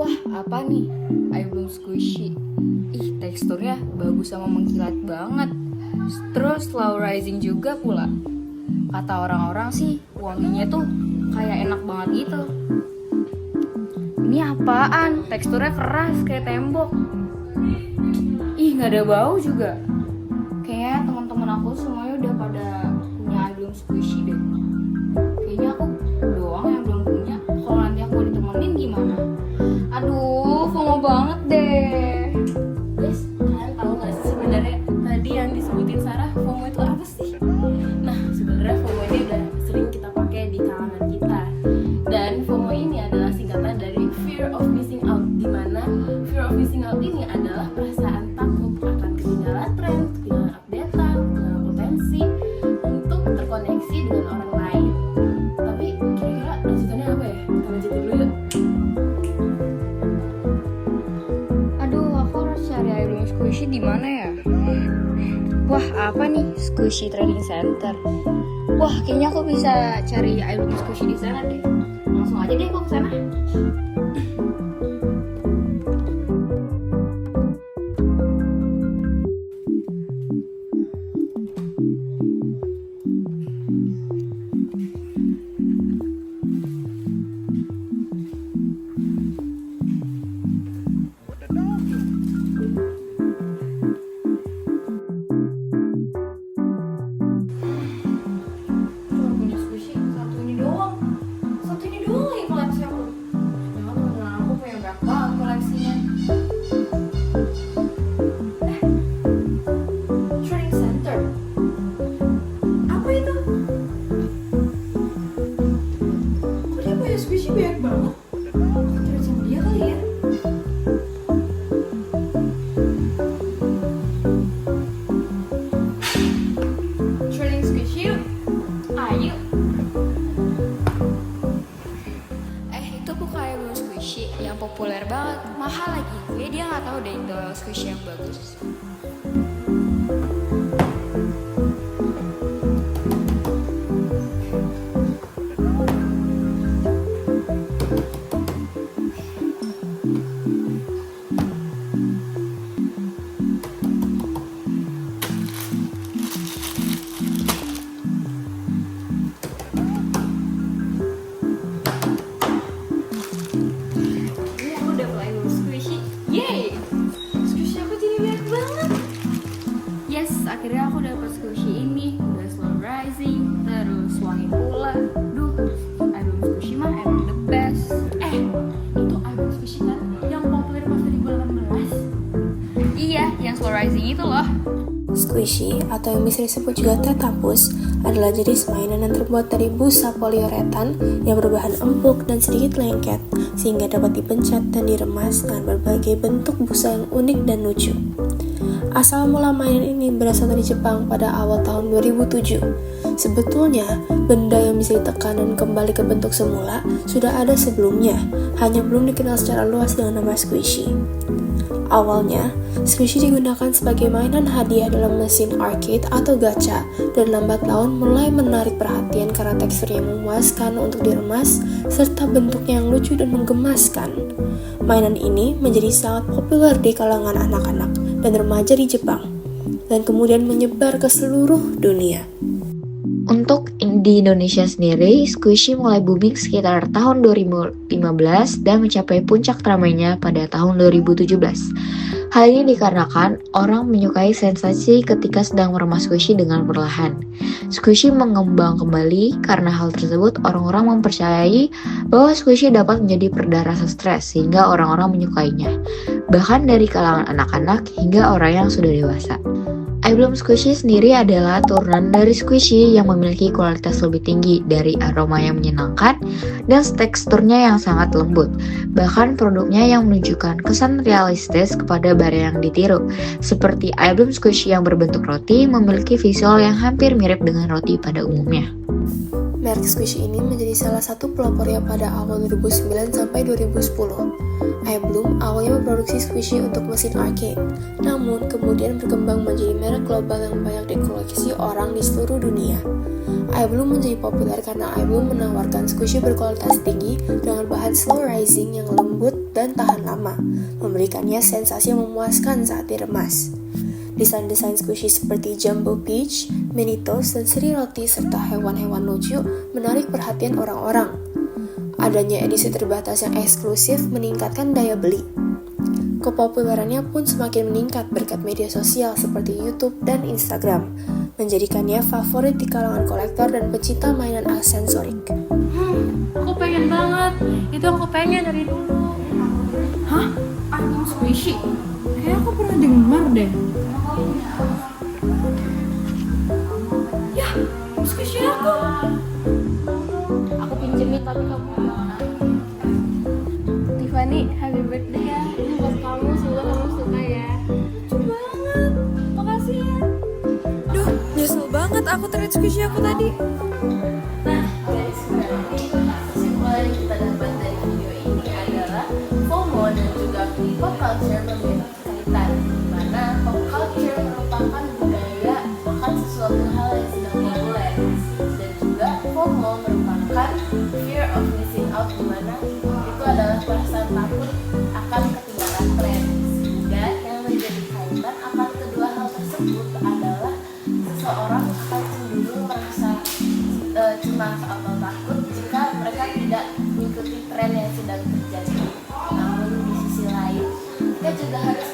Wah, apa nih? Ice squishy. Ih, teksturnya bagus sama mengkilat banget. Terus slow rising juga pula. Kata orang-orang sih, wanginya tuh kayak enak banget gitu. Ini apaan? Teksturnya keras kayak tembok. Ih, nggak ada bau juga. Kayaknya teman-teman aku semuanya udah pada punya ice squishy deh. Kayaknya aku doang yang belum punya. Kalau nanti aku ditemenin gimana? Aduh, FOMO banget deh. Guys, kalian tahu nggak sih sebenarnya tadi yang disebutin Sarah, FOMO itu apa sih? Nah, sebenarnya FOMO ini udah sering kita pakai di kalangan kita. Dan FOMO ini adalah singkatan dari Fear of Missing Out, di mana Fear of Missing Out ini adalah perasaan takut akan ketinggalan tren, ketinggalan updatean, ketinggalan potensi untuk terkoneksi dengan orang lain. Tapi kira-kira lanjutannya apa ya? Kita lanjutin dulu yuk. Aduh, aku harus cari ice squishy di mana ya? Wah, apa nih? Squishy Trading Center. Wah, kayaknya aku bisa cari ice squishy di sana deh. Langsung aja deh aku ke sana. Cuma punya squishy satu ini doang yang koleksi aku. Jangan temen aku punya banyak banget koleksinya. Trading Center. Apa itu? Kok dia punya squishy banyak banget? Cari sama dia kali ya. Trading squishy yuk. Ayo. Itu bukan ice squishy yang populer banget, mahal lagi. Kayaknya dia nggak tahu deh itu squishy yang bagus. Ini aku udah mulai squishy. Yeay! Squishy aku jadi banyak banget. Yes, akhirnya aku dapat squishy ini. Udah slow rising, terus wangi pula. Duh, ice squishy mah emang the best. Itu ice squishy kan yang populer pas 2018. Iya, yang slow rising itu loh. Squishy, atau yang bisa disebut juga tetapus, adalah jenis mainan yang terbuat dari busa poliuretan yang berbahan empuk dan sedikit lengket, sehingga dapat dipencet dan diremas dengan berbagai bentuk busa yang unik dan lucu. Asal mula mainan ini berasal dari Jepang pada awal tahun 2007. Sebetulnya, benda yang bisa ditekan dan kembali ke bentuk semula sudah ada sebelumnya, hanya belum dikenal secara luas dengan nama squishy. Awalnya, squishy digunakan sebagai mainan hadiah dalam mesin arcade atau gacha, dan lambat laun mulai menarik perhatian karena teksturnya memuaskan untuk diremas, serta bentuknya yang lucu dan menggemaskan. Mainan ini menjadi sangat populer di kalangan anak-anak dan remaja di Jepang, dan kemudian menyebar ke seluruh dunia. Untuk di Indonesia sendiri, squishy mulai booming sekitar tahun 2015 dan mencapai puncak ramainya pada tahun 2017. Hal ini dikarenakan orang menyukai sensasi ketika sedang meremas squishy dengan perlahan. Squishy mengembang kembali karena hal tersebut orang-orang mempercayai bahwa squishy dapat menjadi pereda rasa stres sehingga orang-orang menyukainya, bahkan dari kalangan anak-anak hingga orang yang sudah dewasa. Ice squishy sendiri adalah turunan dari squishy yang memiliki kualitas lebih tinggi dari aroma yang menyenangkan dan teksturnya yang sangat lembut. Bahkan produknya yang menunjukkan kesan realistis kepada barang yang ditiru, seperti ice squishy yang berbentuk roti memiliki visual yang hampir mirip dengan roti pada umumnya. Merek squishy ini menjadi salah satu pelopornya pada awal 2009 sampai 2010. iBloom awalnya memproduksi squishy untuk mesin arcade, namun kemudian berkembang menjadi merek global yang banyak dikoleksi orang di seluruh dunia. iBloom menjadi populer karena iBloom menawarkan squishy berkualitas tinggi dengan bahan slow rising yang lembut dan tahan lama, memberikannya sensasi yang memuaskan saat diremas. Desain-desain squishy seperti Jumbo Peach, Mini Toast, dan Sri Roti serta hewan-hewan lucu menarik perhatian orang-orang. Adanya edisi terbatas yang eksklusif meningkatkan daya beli. Kepopulerannya pun semakin meningkat berkat media sosial seperti YouTube dan Instagram, menjadikannya favorit di kalangan kolektor dan pecinta mainan aksesorik. Aku pengen banget. Itu aku pengen dari dulu. Hah? Album squishy? Kayak aku pernah dengar deh. Ya, squishy aku. Aku pinjemin tapi kamu mana? Tiffany, happy birthday ya. Ini buat kamu, semoga kamu suka ya. Lucu banget. Makasih ya. Duh, nyesel banget aku terlihat squishy aku tadi. Nah, guys, berarti kesimpulan yang kita dapat dari video ini adalah FOMO dan juga pop culture memiliki kaitan, di mana pop culture merupakan budaya akan sesuatu hal yang sedang populer, dan juga FOMO merupakan fear of missing out, di mana itu adalah perasaan takut akan ketinggalan tren. Sehingga yang menjadi kaitan akan kedua hal tersebut adalah seseorang akan cenderung merasa cemas atau takut jika mereka tidak mengikuti tren yang sedang terjadi. Namun di sisi lain, kita juga harus